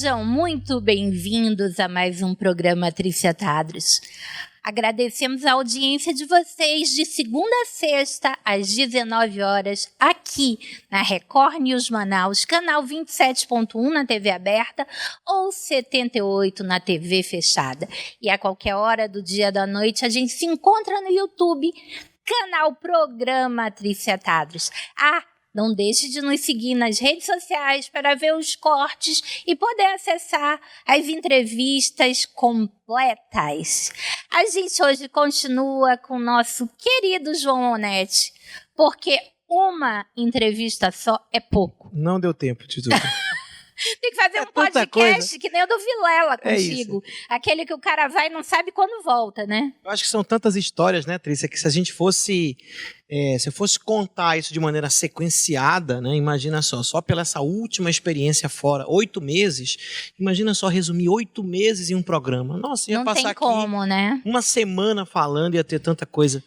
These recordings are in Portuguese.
Sejam muito bem-vindos a mais um programa Tricetados. Agradecemos a audiência de vocês de segunda a sexta, às 19 horas, aqui na Record News Manaus, canal 27.1 na TV aberta ou 78 na TV fechada. E a qualquer hora do dia ou da noite, a gente se encontra no YouTube, canal Programa Tricetados. Não deixe de nos seguir nas redes sociais para ver os cortes e poder acessar as entrevistas completas. A gente hoje continua com o nosso querido João Onetti, porque uma entrevista só é pouco. Não deu tempo, Tito. Tem que fazer um podcast que nem o do Vilela contigo. Aquele que o cara vai e não sabe quando volta, né? Eu acho que são tantas histórias, né, Trícia, que se a gente fosse... se eu fosse contar isso de maneira sequenciada, né, imagina só pela essa última experiência fora, 8 meses, imagina só resumir 8 meses em um programa. Nossa, ia não passar tem aqui como, né? uma semana falando, ia ter tanta coisa.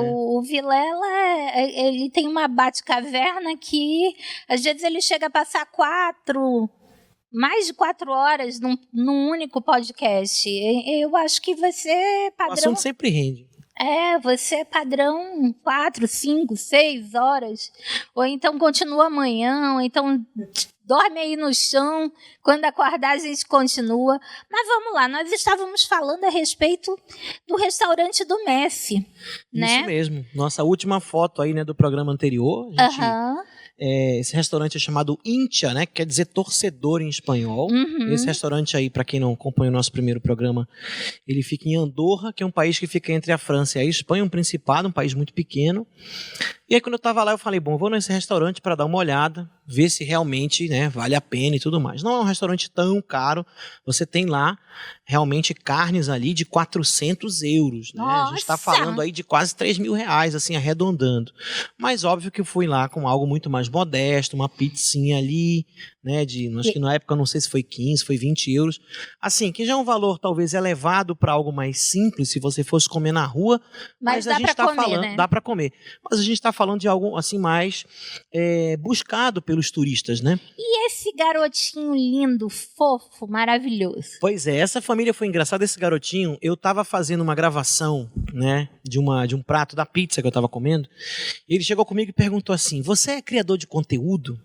O Vilela, ele tem uma bate-caverna que, às vezes, ele chega a passar mais de 4 horas num único podcast. Eu acho que você padrão... O assunto sempre rende. Você é padrão 4, 5, 6 horas. Ou então continua amanhã, ou então dorme aí no chão. Quando acordar, a gente continua. Mas vamos lá, nós estávamos falando a respeito do restaurante do Messi, né? Isso mesmo. Nossa última foto aí, né, do programa anterior. A gente... esse restaurante é chamado Hincha, né? Que quer dizer torcedor em espanhol. Uhum. Esse restaurante aí, para quem não acompanha o nosso primeiro programa, ele fica em Andorra, que é um país que fica entre a França e a Espanha, um principado, um país muito pequeno. E aí, quando eu estava lá, eu falei, vou nesse restaurante para dar uma olhada, ver se realmente, né, vale a pena e tudo mais. Não é um restaurante tão caro. Você tem lá realmente carnes ali de 400 euros. Né? A gente está falando aí de quase 3 mil reais, assim, arredondando. Mas óbvio que eu fui lá com algo muito mais modesto, uma pizzinha ali, né, acho que na época, não sei se foi 15, foi 20 euros. Assim, que já é um valor talvez elevado para algo mais simples, se você fosse comer na rua. Mas a gente está falando, né? Dá para comer. Mas a gente está falando de algo assim mais buscado pelos turistas, né? E esse garotinho lindo, fofo, maravilhoso? Pois é, essa família foi engraçada. Esse garotinho, eu estava fazendo uma gravação, né, de um prato da pizza que eu estava comendo. E ele chegou comigo e perguntou assim: você é criador de conteúdo?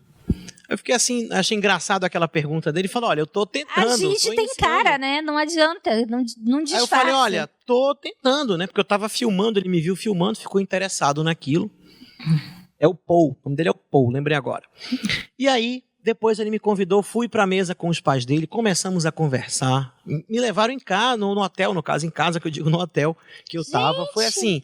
Eu fiquei assim, achei engraçado aquela pergunta dele. Ele falou, olha, eu tô tentando. A gente tem cara, né? Não adianta, não disfarça. Aí eu falei, olha, tô tentando, né? Porque eu tava filmando, ele me viu filmando, ficou interessado naquilo. É o Paul, o nome dele é o Paul, lembrei agora. E aí, depois ele me convidou, fui pra mesa com os pais dele, começamos a conversar. Me levaram em casa, no hotel, no caso, em casa, que eu digo no hotel que eu tava. Foi assim...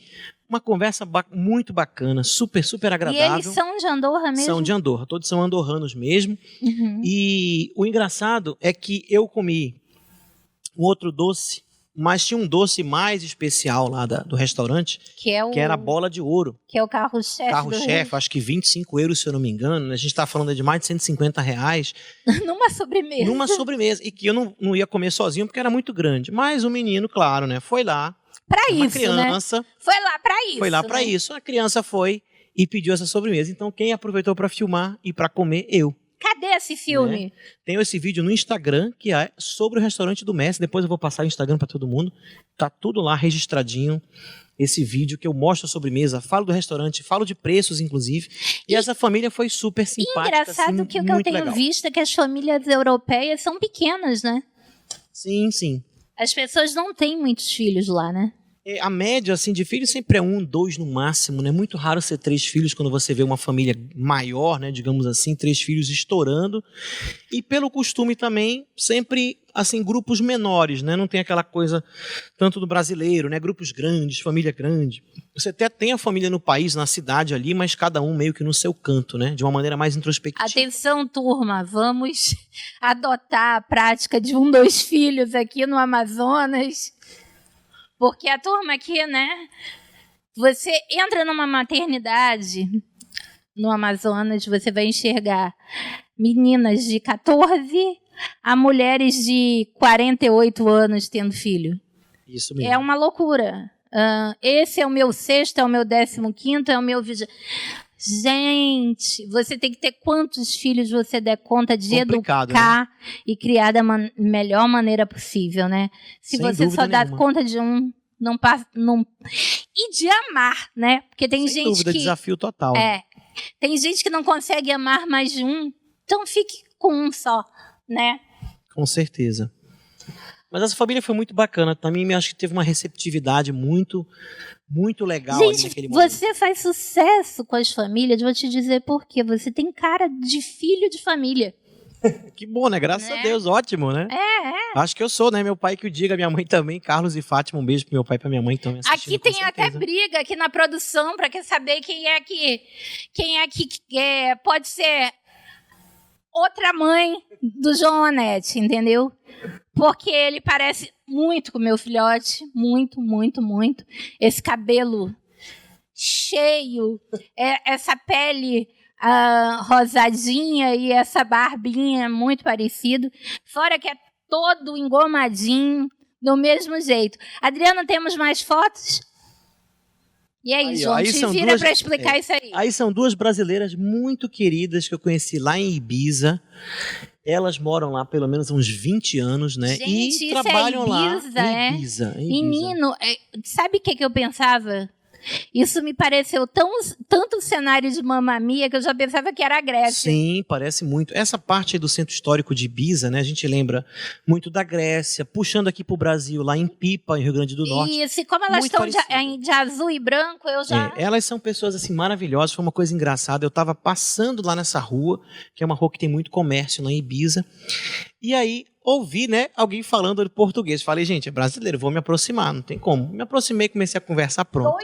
uma conversa muito bacana, super, super agradável. E eles são de Andorra mesmo? São de Andorra, todos são andorranos mesmo. Uhum. E o engraçado é que eu comi um outro doce, mas tinha um doce mais especial lá do restaurante, que era a bola de ouro. Que é o carro-chefe. Carro-chefe, acho que 25 euros, se eu não me engano. A gente está falando de mais de 150 reais. Numa sobremesa. Numa sobremesa. E que eu não ia comer sozinho, porque era muito grande. Mas o menino, claro, né, foi lá. Pra uma isso, criança, né? Foi lá pra isso. Foi lá pra isso. A criança foi e pediu essa sobremesa. Então, quem aproveitou pra filmar e pra comer? Eu. Cadê esse filme? Né? Tenho esse vídeo no Instagram, que é sobre o restaurante do Messi. Depois eu vou passar o Instagram pra todo mundo. Tá tudo lá registradinho. Esse vídeo que eu mostro a sobremesa, falo do restaurante, falo de preços, inclusive. E essa família foi super simpática. Engraçado assim, que o que eu tenho legal. visto é que as famílias europeias são pequenas, né? Sim, sim. As pessoas não têm muitos filhos lá, né? A média assim, de filhos sempre é 1, 2 no máximo, né? É muito raro ser 3 filhos quando você vê uma família maior, né? Digamos assim, 3 filhos estourando. E pelo costume também, sempre assim, grupos menores, né? Não tem aquela coisa tanto do brasileiro, né? Grupos grandes, família grande. Você até tem a família no país, na cidade ali, mas cada um meio que no seu canto, né? De uma maneira mais introspectiva. Atenção, turma, vamos adotar a prática de 1, 2 filhos aqui no Amazonas. Porque a turma aqui, né? Você entra numa maternidade no Amazonas, você vai enxergar meninas de 14 a mulheres de 48 anos tendo filho. Isso mesmo. É uma loucura. Esse é o meu 6º, é o meu 15º, é o meu 20º. Gente, você tem que ter quantos filhos você der conta de Complicado, educar, né? E criar da melhor maneira possível, né? Se Sem você só dá nenhuma. conta de um, não passa. Não... E de amar, né? Porque tem Sem gente dúvida, que. desafio total. Tem gente que não consegue amar mais de um, então fique com um só, né? Com certeza. Mas essa família foi muito bacana. Também acho que teve uma receptividade muito legal ali naquele Gente, momento. você faz sucesso com as famílias, vou te dizer por quê. Você tem cara de filho de família. Que bom, né? Graças a Deus, ótimo, né? Acho que eu sou, né? Meu pai que o diga, minha mãe também. Carlos e Fátima, um beijo pro meu pai e pra minha mãe também. Aqui tem até briga aqui na produção para quer saber quem é que pode ser outra mãe do João Onete, entendeu? Porque ele parece muito com o meu filhote, muito, muito, muito. Esse cabelo cheio, essa pele rosadinha e essa barbinha muito parecido. Fora que é todo engomadinho, do mesmo jeito. Adriana, temos mais fotos? E aí, João, te vira para explicar isso aí. Aí são duas brasileiras muito queridas que eu conheci lá em Ibiza. Elas moram lá pelo menos uns 20 anos, né? Gente, e trabalham Ibiza, lá em Ibiza. Menino, sabe o que eu pensava? Isso me pareceu tanto o cenário de Mamma Mia que eu já pensava que era a Grécia. Sim, parece muito. Essa parte aí do centro histórico de Ibiza, né? A gente lembra muito da Grécia, puxando aqui pro Brasil, lá em Pipa, em Rio Grande do Norte. Isso, e como elas estão de azul e branco, eu já... elas são pessoas assim maravilhosas, foi uma coisa engraçada. Eu estava passando lá nessa rua, que é uma rua que tem muito comércio lá em Ibiza, e aí ouvi, né, alguém falando de português. Falei, gente, é brasileiro, vou me aproximar, não tem como. Me aproximei, comecei a conversar, pronto.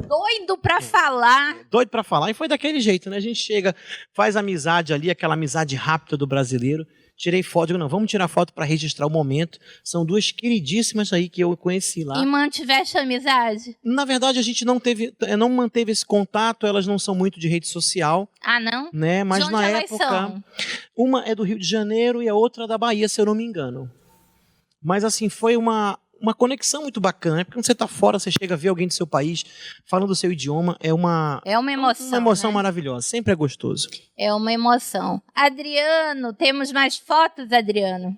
Doido pra falar. Doido pra falar, e foi daquele jeito, né? A gente chega, faz amizade ali, aquela amizade rápida do brasileiro. Tirei foto, digo, não, vamos tirar foto para registrar o momento. São duas queridíssimas aí que eu conheci lá. E mantiveste a amizade? Na verdade, a gente não manteve esse contato, elas não são muito de rede social. Ah, não? Né? Mas de onde na elas época, são? Uma é do Rio de Janeiro e a outra da Bahia, se eu não me engano. Mas assim, foi uma conexão muito bacana, né? Porque quando você está fora, você chega a ver alguém do seu país falando o seu idioma, é uma emoção. Uma emoção, né? Maravilhosa, sempre é gostoso. É uma emoção. Adriano, temos mais fotos, Adriano?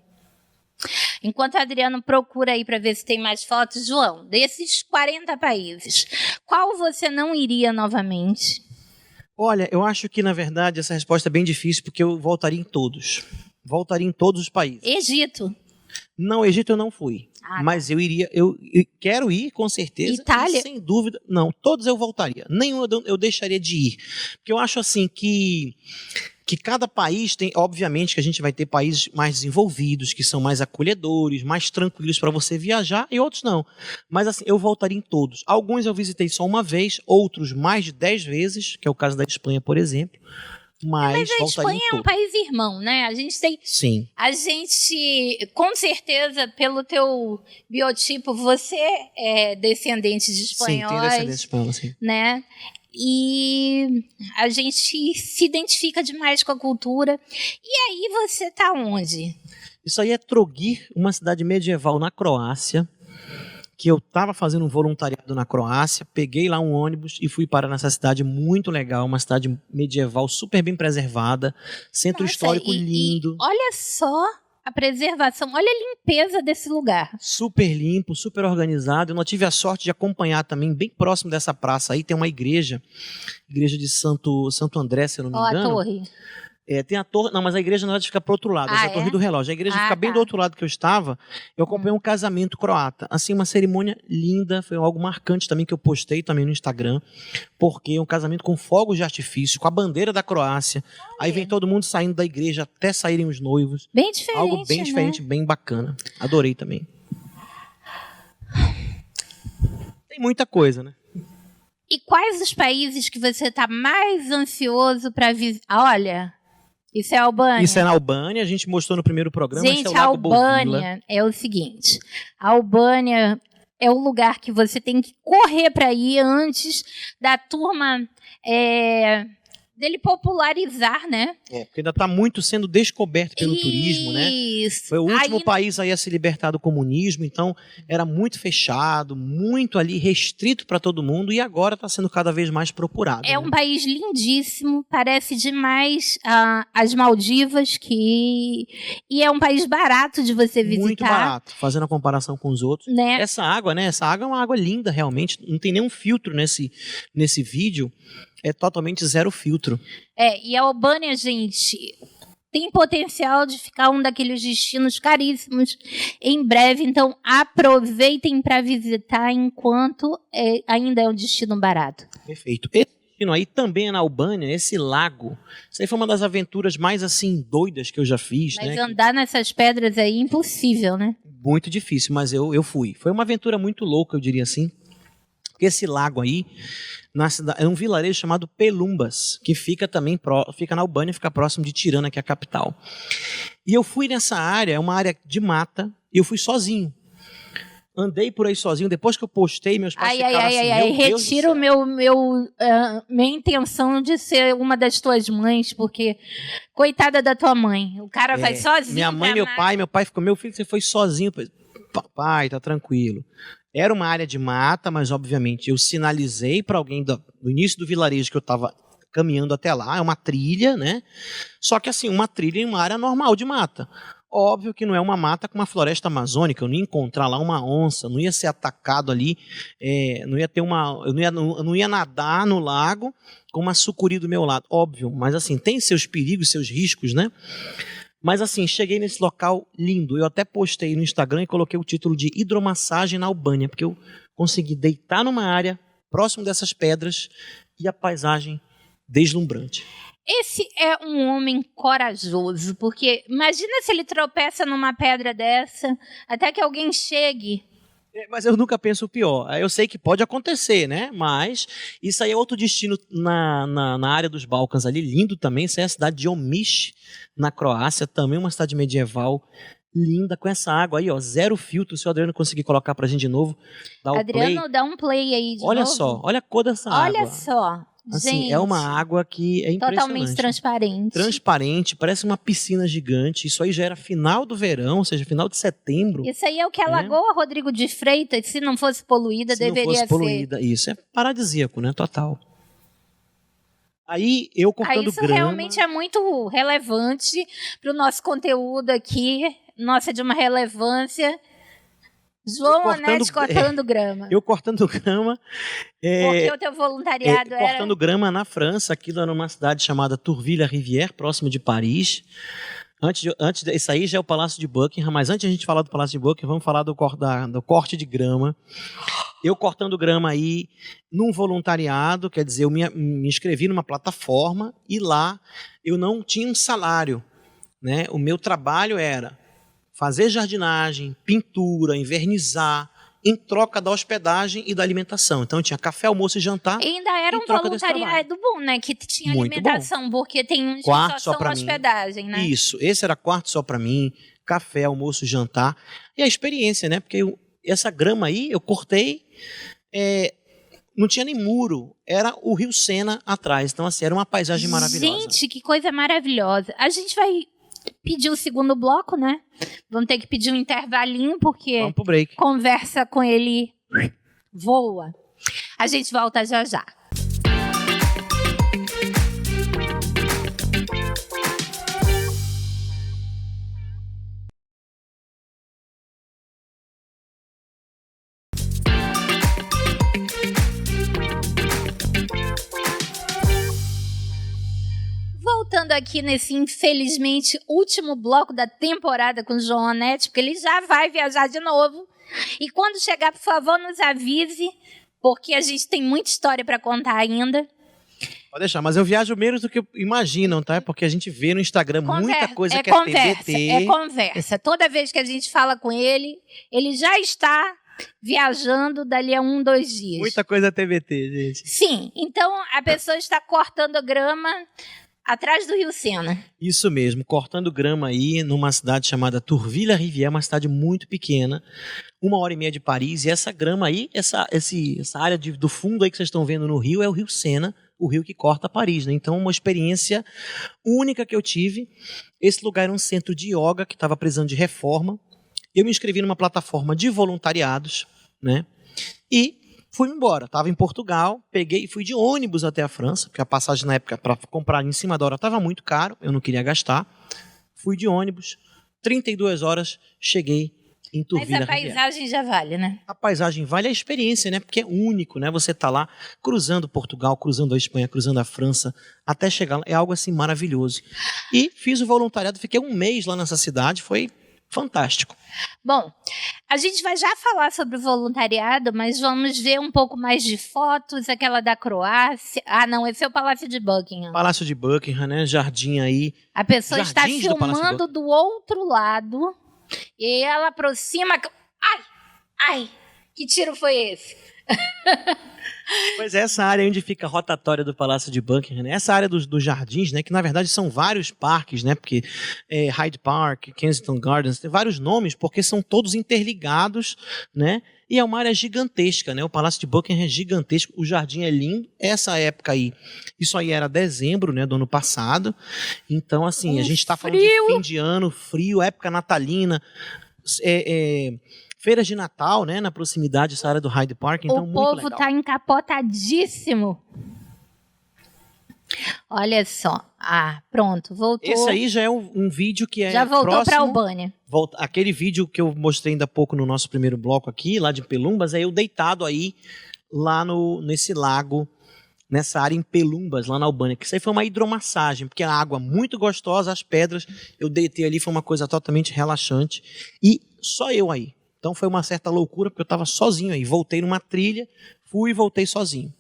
Enquanto o Adriano procura aí para ver se tem mais fotos, João, desses 40 países, qual você não iria novamente? Olha, eu acho que, na verdade, essa resposta é bem difícil, porque eu voltaria em todos. Voltaria em todos os países. Egito? Não, Egito eu não fui. Mas eu quero ir, com certeza. Itália? E, sem dúvida. Não, todos eu voltaria. Nenhum eu deixaria de ir. Porque eu acho assim que cada país tem, obviamente, que a gente vai ter países mais desenvolvidos, que são mais acolhedores, mais tranquilos para você viajar, e outros não. Mas assim, eu voltaria em todos. Alguns eu visitei só uma vez, outros mais de 10 vezes, que é o caso da Espanha, por exemplo. Mas a Espanha é um país irmão, né? A gente tem... Sim. A gente, com certeza, pelo teu biotipo, você é descendente de espanhóis. Sim, tem descendência espanhola, sim. Né? E a gente se identifica demais com a cultura. E aí você tá onde? Isso aí é Trogir, uma cidade medieval na Croácia, que eu estava fazendo um voluntariado na Croácia, peguei lá um ônibus e fui parar nessa cidade muito legal, uma cidade medieval super bem preservada, centro histórico lindo. E olha só a preservação, olha a limpeza desse lugar. Super limpo, super organizado. Eu não tive a sorte de acompanhar também, bem próximo dessa praça aí, tem uma igreja de Santo André, se eu não me engano. A torre. Tem a torre, não, mas a igreja na verdade fica pro outro lado, a torre do relógio. A igreja fica bem do outro lado que eu estava. Eu acompanhei um casamento croata. Assim, uma cerimônia linda, foi algo marcante também que eu postei também no Instagram, porque é um casamento com fogos de artifício, com a bandeira da Croácia. Aí vem todo mundo saindo da igreja até saírem os noivos. Bem diferente, algo bem diferente, né? Bem bacana. Adorei também. Tem muita coisa, né? E quais os países que você está mais ansioso para visitar? Olha... Isso é a Albânia? Isso é na Albânia, a gente mostrou no primeiro programa. Gente, esse é o a Lago Albânia Bovila. é o seguinte, a Albânia é o lugar que você tem que correr para ir antes da turma dele popularizar, né? Porque ainda está muito sendo descoberto pelo turismo, né? Isso. Foi o último país aí a se libertar do comunismo, então era muito fechado, muito ali restrito para todo mundo, e agora está sendo cada vez mais procurado. É um país lindíssimo, parece demais as Maldivas, e é um país barato de você visitar. Muito barato, fazendo a comparação com os outros. Né? Essa água, né? Essa água é uma água linda, realmente, não tem nenhum filtro nesse vídeo. É totalmente zero filtro. E a Albânia, gente, tem potencial de ficar um daqueles destinos caríssimos em breve. Então, aproveitem para visitar enquanto ainda é um destino barato. Perfeito. Esse destino aí também é na Albânia, esse lago. Isso aí foi uma das aventuras mais, assim, doidas que eu já fiz. Mas né? andar nessas pedras aí é impossível, né? Muito difícil, mas eu fui. Foi uma aventura muito louca, eu diria assim. Porque esse lago aí é um vilarejo chamado Pelumbas, que fica também fica na Albânia, fica próximo de Tirana, que é a capital. E eu fui nessa área, é uma área de mata, e eu fui sozinho. Andei por aí sozinho, depois que eu postei, meus pais ficaram assim, retiro minha intenção de ser uma das tuas mães, porque coitada da tua mãe, o cara vai sozinho. Minha mãe, meu pai ficou, meu filho, você foi sozinho. Papai, tá tranquilo. Era uma área de mata, mas obviamente eu sinalizei para alguém no início do vilarejo que eu estava caminhando até lá, é uma trilha, né? Só que assim, uma trilha em uma área normal de mata. Óbvio que não é uma mata com uma floresta amazônica, eu não ia encontrar lá uma onça, não ia ser atacado ali, não ia ter eu não ia nadar no lago com uma sucuri do meu lado, óbvio, mas assim, tem seus perigos, seus riscos, né? Mas assim, cheguei nesse local lindo. Eu até postei no Instagram e coloquei o título de hidromassagem na Albânia, porque eu consegui deitar numa área próximo dessas pedras e a paisagem deslumbrante. Esse é um homem corajoso, porque imagina se ele tropeça numa pedra dessa, até que alguém chegue. Mas eu nunca penso o pior. Eu sei que pode acontecer, né? Mas isso aí é outro destino na área dos Balcãs ali, lindo também. Isso é a cidade de Omiš, na Croácia, também uma cidade medieval linda, com essa água aí, ó, zero filtro. Se o Adriano conseguir colocar pra gente de novo, dá Adriano, play. dá um play aí de Olha novo. só, olha a cor dessa água. Olha só. Assim, gente, é uma água que é impressionante. totalmente transparente. Transparente, parece uma piscina gigante. Isso aí já era final do verão, ou seja, final de setembro. Isso aí é o que a Lagoa Rodrigo de Freitas, se não fosse poluída, deveria ser. Isso é paradisíaco, né? Total. Aí eu cortando isso grama. Realmente é muito relevante para o nosso conteúdo aqui. Nossa, de uma relevância. João Onete cortando grama. Eu cortando grama. Porque o teu voluntariado era... Cortando grama na França, aqui numa cidade chamada Tourville-la-Rivière, próximo de Paris. Antes disso aí já é o Palácio de Buckingham, mas antes de a gente falar do Palácio de Buckingham, vamos falar do corte de grama. Eu cortando grama aí num voluntariado, quer dizer, eu me inscrevi numa plataforma e lá eu não tinha um salário, né? O meu trabalho era fazer jardinagem, pintura, invernizar, em troca da hospedagem e da alimentação. Então tinha café, almoço e jantar. E ainda era um voluntariado bom, né? Que tinha muito alimentação, porque tem uns quarto que só são hospedagem, né? Isso, esse era quarto só para mim, café, almoço, jantar. E a experiência, né? Porque essa grama aí eu cortei, não tinha nem muro, era o Rio Sena atrás. Então assim, era uma paisagem maravilhosa. Gente, que coisa maravilhosa. A gente vai pedir o segundo bloco, né? Vamos ter que pedir um intervalinho, porque vamos pro break. Conversa com ele voa. A gente volta já já. Voltando aqui nesse, infelizmente, último bloco da temporada com o João Onete, porque ele já vai viajar de novo. E quando chegar, por favor, nos avise, porque a gente tem muita história para contar ainda. Pode deixar, mas eu viajo menos do que imaginam, tá? Porque a gente vê no Instagram muita coisa que é TBT. É conversa. Toda vez que a gente fala com ele, ele já está viajando dali a 2 dias. Muita coisa é TBT, gente. Sim, então a pessoa está cortando grama atrás do Rio Sena. Isso mesmo, cortando grama aí numa cidade chamada Tourville-la-Rivière, uma cidade muito pequena, 1h30 de Paris, e essa grama aí, essa área do fundo aí que vocês estão vendo no rio, é o Rio Sena, o rio que corta Paris, né? Então, uma experiência única que eu tive. Esse lugar era um centro de yoga que estava precisando de reforma. Eu me inscrevi numa plataforma de voluntariados, né? E fui embora. Estava em Portugal, peguei e fui de ônibus até a França, porque a passagem na época para comprar em cima da hora estava muito caro, eu não queria gastar. Fui de ônibus, 32 horas, cheguei em Turville. Mas a paisagem já vale, né? A paisagem vale a experiência, né? Porque é único, né? Você tá lá cruzando Portugal, cruzando a Espanha, cruzando a França, até chegar lá. É algo assim maravilhoso. E fiz o voluntariado, fiquei um mês lá nessa cidade, foi fantástico. Bom, a gente vai já falar sobre o voluntariado, mas vamos ver um pouco mais de fotos, aquela da Croácia. Ah, não, esse é o Palácio de Buckingham. Palácio de Buckingham, né? Jardim aí. A pessoa está Jardins do Palácio de filmando do outro lado e ela aproxima... Ai, que tiro foi esse? Pois é, essa área onde fica a rotatória do Palácio de Buckingham, né? Essa área dos jardins, né? Que na verdade são vários parques, né? Porque Hyde Park, Kensington Gardens, tem vários nomes porque são todos interligados, né? E é uma área gigantesca, né? O Palácio de Buckingham é gigantesco, o jardim é lindo. Essa época aí, isso aí era dezembro, né? Do ano passado. Então, assim, a gente está falando de fim de ano, frio, época natalina, feiras de Natal, né, na proximidade dessa área do Hyde Park, então muito legal. O povo tá encapotadíssimo. Olha só. Ah, pronto, voltou. Esse aí já é um vídeo que é já voltou para próximo. Albânia. Aquele vídeo que eu mostrei ainda há pouco no nosso primeiro bloco aqui, lá de Pelumbas, é eu deitado aí, lá nesse lago, nessa área em Pelumbas, lá na Albânia. Que isso aí foi uma hidromassagem, porque a água muito gostosa, as pedras, eu deitei ali, foi uma coisa totalmente relaxante. E só eu aí. Então foi uma certa loucura, porque eu estava sozinho aí. Voltei numa trilha, fui e voltei sozinho.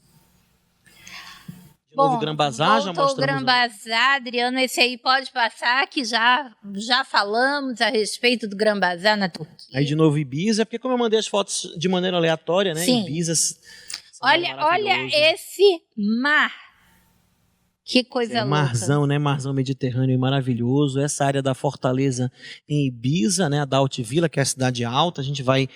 De novo o Grand Bazar, já mostramos. O Grand Bazar, Adriano, esse aí pode passar, que já falamos a respeito do Grand Bazar na Turquia. Aí de novo Ibiza, porque como eu mandei as fotos de maneira aleatória, né? Sim. Ibiza. Olha esse mar. Que coisa louca. Marzão, né? Marzão Mediterrâneo maravilhoso. Essa área da Fortaleza em Ibiza, né? A da Altvila, que é a cidade alta. A gente vai...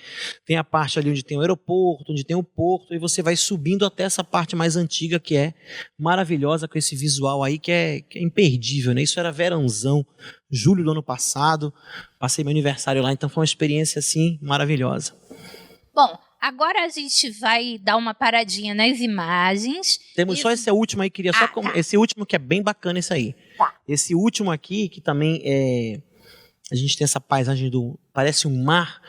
Tem a parte ali onde tem o aeroporto, onde tem o porto, e você vai subindo até essa parte mais antiga, que é maravilhosa, com esse visual aí que é imperdível, né? Isso era verãozão, julho do ano passado. Passei meu aniversário lá, então foi uma experiência, assim, maravilhosa. Bom, agora a gente vai dar uma paradinha nas imagens. Temos só esse último aí, queria só... Tá. Esse último que é bem bacana, esse aí. Tá. Esse último aqui, que também é... A gente tem essa paisagem parece um mar,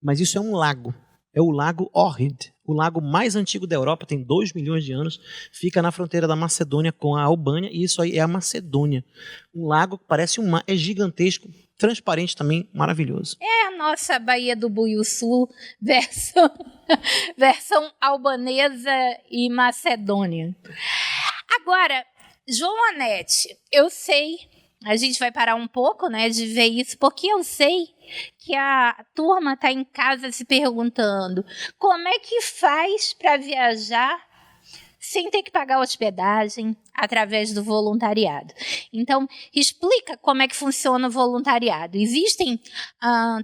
mas isso é um lago. É o Lago Ohrid. O lago mais antigo da Europa, tem 2 milhões de anos. Fica na fronteira da Macedônia com a Albânia, e isso aí é a Macedônia. Um lago que parece um mar, é gigantesco, transparente também, maravilhoso. É a nossa Baía do Buiuçu, versão albanesa e macedônia. Agora, Joanete, eu sei, a gente vai parar um pouco, né, de ver isso, porque eu sei que a turma está em casa se perguntando como é que faz para viajar sem ter que pagar hospedagem através do voluntariado. Então, explica como é que funciona o voluntariado. Existem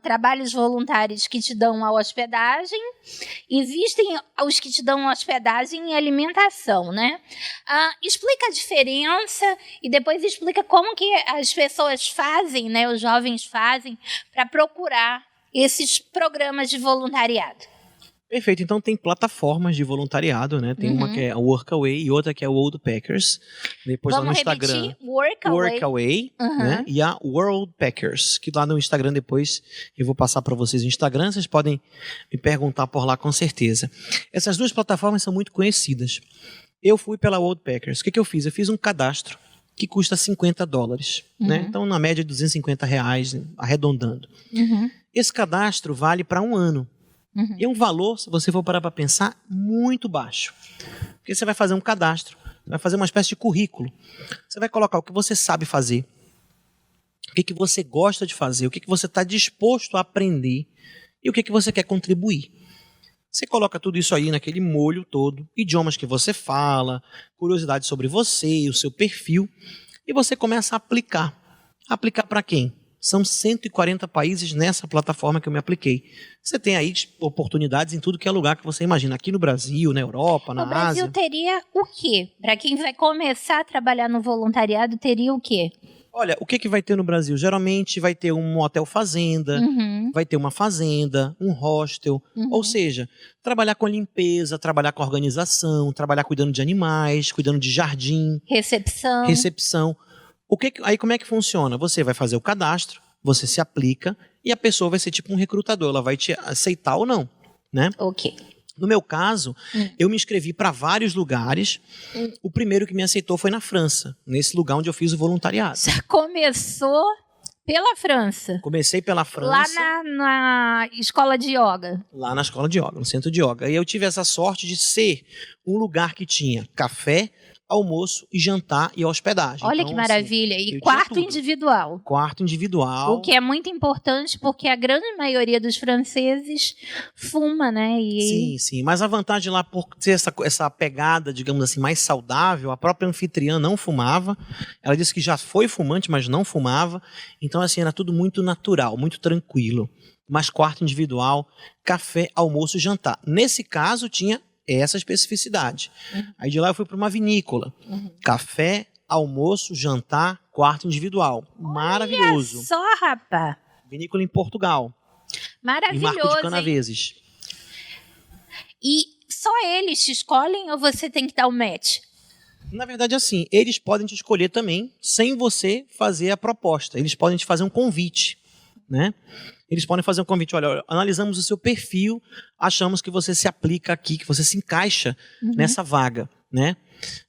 trabalhos voluntários que te dão a hospedagem, existem os que te dão hospedagem e alimentação, né? Explica a diferença e depois explica como que as pessoas fazem, né, os jovens fazem, para procurar esses programas de voluntariado. Perfeito, então tem plataformas de voluntariado, né? Tem uma que é a Workaway e outra que é o Worldpackers. Depois Vamos lá no Instagram, repetir? Workaway. Né? E a Worldpackers, que lá no Instagram depois eu vou passar para vocês no Instagram, vocês podem me perguntar por lá com certeza. Essas duas plataformas são muito conhecidas. Eu fui pela Worldpackers. O que eu fiz? Eu fiz um cadastro que custa $50, né? Então na média R$250, arredondando. Esse cadastro vale para um ano. E é um valor, se você for parar para pensar, muito baixo. Porque você vai fazer um cadastro, vai fazer uma espécie de currículo. Você vai colocar o que você sabe fazer, o que você gosta de fazer, o que você está disposto a aprender e o que você quer contribuir. Você coloca tudo isso aí naquele molho todo, idiomas que você fala, curiosidades sobre você, o seu perfil, e você começa a aplicar. Aplicar para quem? São 140 países nessa plataforma que eu me apliquei. Você tem aí oportunidades em tudo que é lugar que você imagina. Aqui no Brasil, na Europa, na Ásia. O Brasil teria o quê? Para quem vai começar a trabalhar no voluntariado, teria o quê? Olha, o que vai ter no Brasil? Geralmente vai ter um hotel fazenda, vai ter uma fazenda, um hostel. Ou seja, trabalhar com limpeza, trabalhar com organização, trabalhar cuidando de animais, cuidando de jardim. Recepção. Aí como é que funciona? Você vai fazer o cadastro, você se aplica e a pessoa vai ser tipo um recrutador. Ela vai te aceitar ou não, né? Ok. No meu caso, eu me inscrevi para vários lugares. O primeiro que me aceitou foi na França, nesse lugar onde eu fiz o voluntariado. Você começou pela França? Comecei pela França. Lá na escola de yoga? Lá na escola de yoga, no centro de yoga. E eu tive essa sorte de ser um lugar que tinha café, almoço e jantar e hospedagem. Olha que maravilha. Assim, e quarto individual. Quarto individual. O que é muito importante porque a grande maioria dos franceses fuma, né? Sim. Mas a vantagem lá, por ter essa pegada, digamos assim, mais saudável, a própria anfitriã não fumava. Ela disse que já foi fumante, mas não fumava. Então, assim, era tudo muito natural, muito tranquilo. Mas quarto individual, café, almoço e jantar. Nesse caso, tinha essa especificidade. Aí de lá eu fui para uma vinícola. Café, almoço, jantar, quarto individual. Maravilhoso. Olha só, rapaz. Vinícola em Portugal. Maravilhoso. Em Marco de Canaveses. E só eles te escolhem ou você tem que dar o match? Na verdade, assim, eles podem te escolher também sem você fazer a proposta. Eles podem te fazer um convite, né? Eles podem fazer um convite, olha, analisamos o seu perfil, achamos que você se aplica aqui, que você se encaixa nessa vaga, né?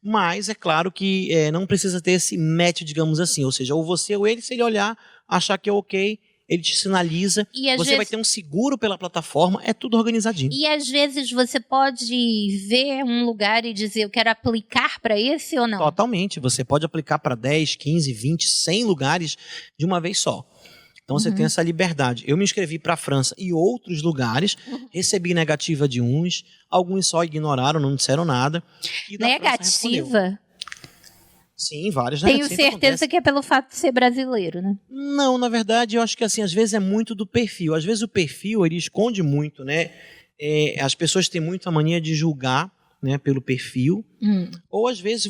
Mas é claro que não precisa ter esse match, digamos assim, ou seja, ou você ou ele, se ele olhar, achar que é ok, ele te sinaliza, você vai ter um seguro pela plataforma, é tudo organizadinho. E às vezes você pode ver um lugar e dizer, eu quero aplicar para esse ou não? Totalmente, você pode aplicar para 10, 15, 20, 100 lugares de uma vez só. Então você tem essa liberdade. Eu me inscrevi para a França e outros lugares, recebi negativa de uns, alguns só ignoraram, não disseram nada. E negativa? Sim, várias negativas. Tenho certeza que é pelo fato de ser brasileiro, né? Não, na verdade, eu acho que assim, às vezes é muito do perfil. Às vezes o perfil, ele esconde muito, né? As pessoas têm muito a mania de julgar, né, pelo perfil, ou às vezes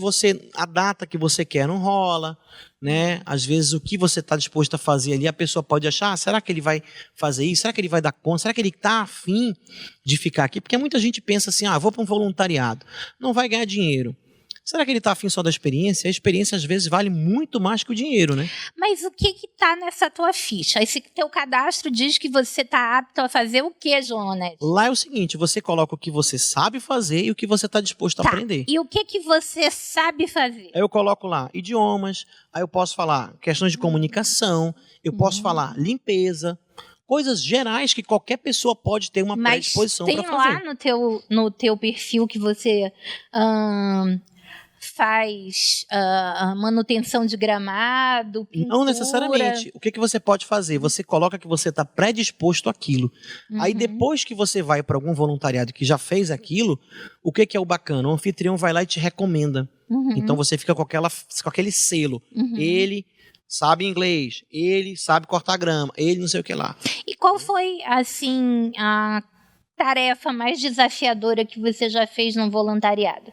a data que você quer não rola, né? Às vezes o que você está disposto a fazer ali, a pessoa pode achar, será que ele vai fazer isso? Será que ele vai dar conta? Será que ele está afim de ficar aqui? Porque muita gente pensa assim, vou para um voluntariado, não vai ganhar dinheiro. Será que ele está afim só da experiência? A experiência, às vezes, vale muito mais que o dinheiro, né? Mas o que está nessa tua ficha? Esse teu cadastro diz que você está apto a fazer o quê, Jonas? Lá é o seguinte, você coloca o que você sabe fazer e o que você está disposto a aprender. E o que você sabe fazer? Aí eu coloco lá idiomas, aí eu posso falar questões de comunicação, eu posso falar limpeza, coisas gerais que qualquer pessoa pode ter uma predisposição para fazer. Mas tem lá no teu perfil que você... faz manutenção de gramado, pintura. Não necessariamente. O que você pode fazer? Você coloca que você está predisposto àquilo. Aí depois que você vai para algum voluntariado que já fez aquilo, o que é o bacana? O anfitrião vai lá e te recomenda. Então você fica com aquele selo. Ele sabe inglês, ele sabe cortar grama, ele não sei o que lá. E qual foi, assim, a tarefa mais desafiadora que você já fez no voluntariado?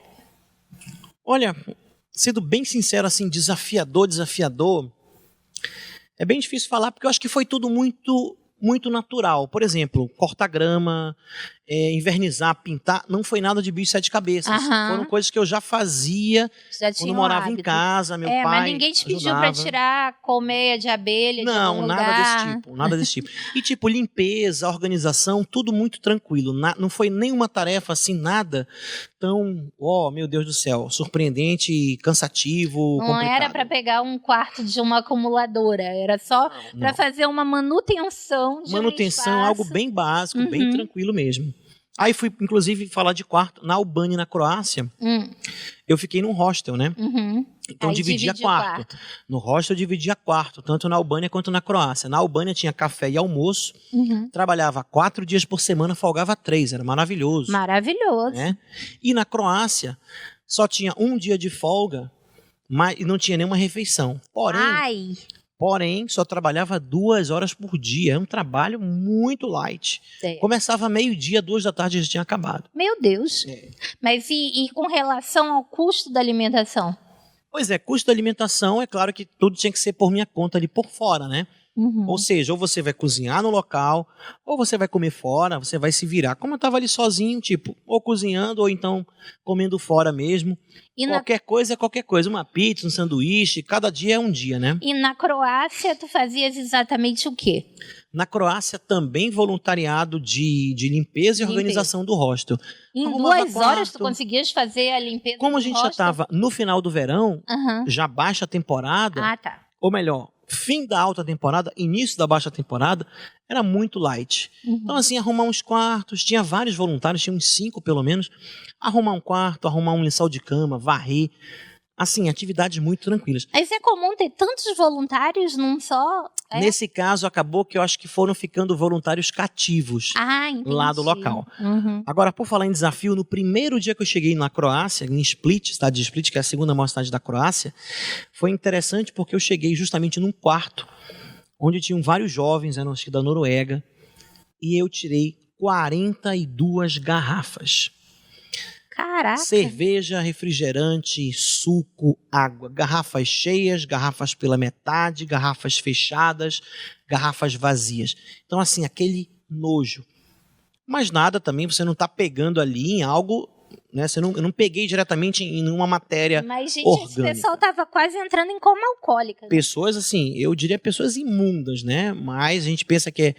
Olha, sendo bem sincero, assim, desafiador, é bem difícil falar, porque eu acho que foi tudo muito natural. Por exemplo, cortar grama, invernizar, pintar, não foi nada de bicho de sete cabeças. Foram coisas que eu já fazia quando morava em casa, meu pai mas ninguém te pediu para tirar colmeia de abelha de algum lugar. Nada desse tipo. E tipo, limpeza, organização, tudo muito tranquilo. Não foi nenhuma tarefa assim, nada tão, meu Deus do céu, surpreendente, cansativo, não complicado. Era para pegar um quarto de uma acumuladora, era só para fazer uma manutenção de um espaço. Algo bem básico, bem tranquilo mesmo. Aí fui, inclusive, falar de quarto. Na Albânia, na Croácia, eu fiquei num hostel, né? Então, dividia quarto. No hostel, eu dividia quarto, tanto na Albânia quanto na Croácia. Na Albânia, tinha café e almoço. Trabalhava 4 dias por semana, folgava 3. Era maravilhoso. Maravilhoso. Né? E na Croácia, só tinha um dia de folga, mas não tinha nenhuma refeição. Porém, só trabalhava 2 horas por dia. É um trabalho muito light. Começava meio-dia, 2 da tarde já tinha acabado. Meu Deus. Mas e com relação ao custo da alimentação? Pois é, custo da alimentação, é claro que tudo tinha que ser por minha conta ali por fora, né? Ou seja, ou você vai cozinhar no local, ou você vai comer fora, você vai se virar. Como eu estava ali sozinho, tipo, ou cozinhando, ou então comendo fora mesmo. Qualquer coisa é qualquer coisa. Uma pizza, um sanduíche, cada dia é um dia, né? E na Croácia, tu fazias exatamente o quê? Na Croácia, também voluntariado de limpeza e organização do hostel. Em 2 horas tu conseguias fazer a limpeza do hostel? Como a gente já estava no final do verão, já baixa temporada, ou melhor, fim da alta temporada, início da baixa temporada, era muito light. Então, assim, arrumar uns quartos, tinha vários voluntários, tinha uns 5 pelo menos, arrumar um quarto, arrumar um lençol de cama, varrer, assim, atividades muito tranquilas. Mas é comum ter tantos voluntários num só? Nesse caso, acabou que eu acho que foram ficando voluntários cativos lá do local. Agora, por falar em desafio, no primeiro dia que eu cheguei na Croácia, em Split, cidade de Split, que é a segunda maior cidade da Croácia, foi interessante porque eu cheguei justamente num quarto onde tinham vários jovens, acho que da Noruega, e eu tirei 42 garrafas. Caraca. Cerveja, refrigerante, suco, água. Garrafas cheias, garrafas pela metade, garrafas fechadas, garrafas vazias. Então, assim, aquele nojo. Mas nada também, você não está pegando ali em algo, né? Eu não peguei diretamente em uma matéria orgânica. Mas, gente, esse pessoal estava quase entrando em coma alcoólica. Né? Pessoas, assim, eu diria pessoas imundas, né? Mas a gente pensa que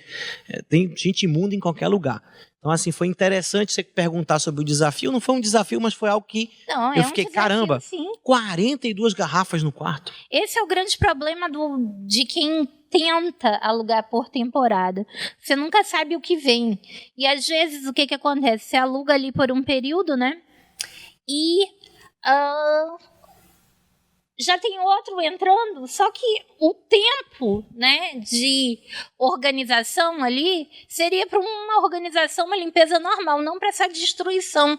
tem gente imunda em qualquer lugar. Então, assim, foi interessante você perguntar sobre o desafio. Não foi um desafio, mas foi algo que eu fiquei, caramba, sim. 42 garrafas no quarto. Esse é o grande problema de quem tenta alugar por temporada. Você nunca sabe o que vem. E, às vezes, o que acontece? Você aluga ali por um período, né? E já tem outro entrando, só que o tempo, né, de organização ali seria para uma organização, uma limpeza normal, não para essa destruição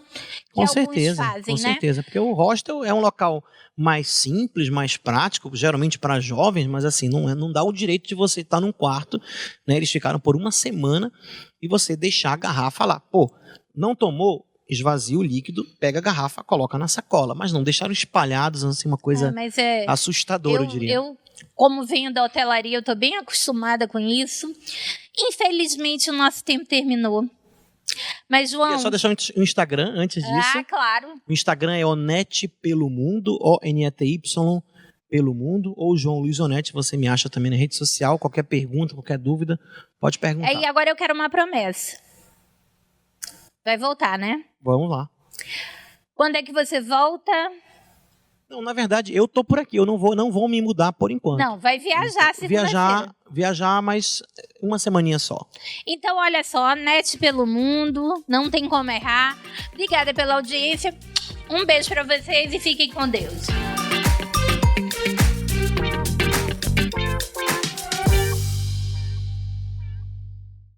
que alguns fazem, com certeza, porque o hostel é um local mais simples, mais prático, geralmente para jovens, mas assim, não dá o direito de você estar num quarto, né, eles ficaram por uma semana e você deixar a garrafa lá. Pô, não tomou? Esvazia o líquido, pega a garrafa, coloca na sacola. Mas não deixaram espalhados, assim, uma coisa assustadora, eu diria. Eu, como venho da hotelaria, eu estou bem acostumada com isso. Infelizmente, o nosso tempo terminou. Mas, João... Queria só deixar o Instagram antes disso. Ah, claro. O Instagram é Onete Pelo Mundo, ONETY Pelo Mundo, ou João Luiz Onete, você me acha também na rede social. Qualquer pergunta, qualquer dúvida, pode perguntar. E agora eu quero uma promessa. Vai voltar, né? Vamos lá. Quando é que você volta? Não, na verdade, eu tô por aqui. Eu não vou me mudar por enquanto. Não, vai viajar segunda-feira. Viajar, mas uma semaninha só. Então, olha só, Net pelo Mundo, não tem como errar. Obrigada pela audiência. Um beijo pra vocês e fiquem com Deus.